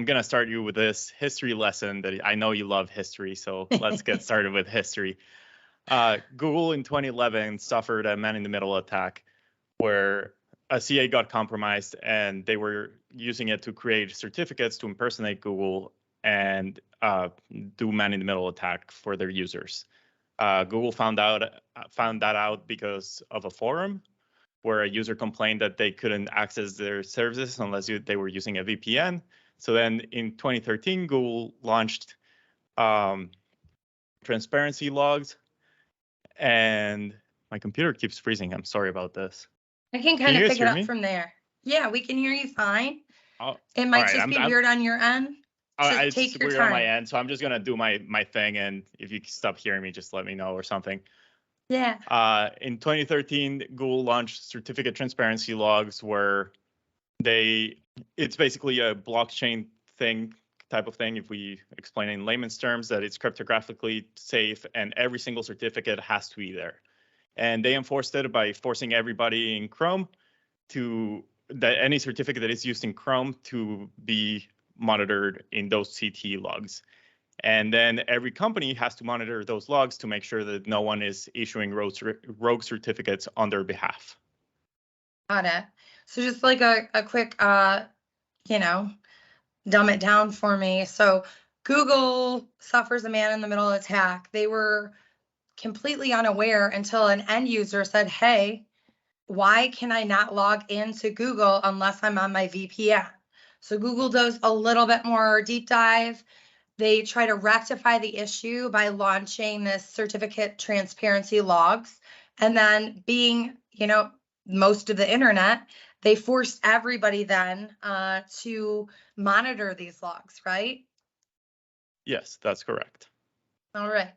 I'm going to start you with this history lesson that I know you love history. So let's get started with history. Google in 2011 suffered a man-in-the-middle attack where a CA got compromised and they were using it to create certificates to impersonate Google and do man-in-the-middle attack for their users. Google found that out because of a forum where a user complained that they couldn't access their services unless they were using a VPN. So then in 2013, Google launched transparency logs. And my computer keeps freezing. I'm sorry about this. I can kind of pick it up from there. Yeah, we can hear you fine. It might just be weird on your end. Just take your time. On my end, so I'm just gonna do my thing, and if you stop hearing me, just let me know or something. Yeah. In 2013, Google launched certificate transparency logs, where it's basically a blockchain type of thing, if we explain it in layman's terms, that it's cryptographically safe and every single certificate has to be there. And they enforced it by forcing everybody in Chrome that any certificate that is used in Chrome to be monitored in those CT logs. And then every company has to monitor those logs to make sure that no one is issuing rogue certificates on their behalf. Got it. So just like a quick, dumb it down for me. So Google suffers a man-in-the-middle attack. They were completely unaware until an end user said, hey, why can I not log into Google unless I'm on my VPN? So Google does a little bit more deep dive. They try to rectify the issue by launching this certificate transparency logs. And then being, most of the internet, they forced everybody then to monitor these logs, right? Yes, that's correct. All right.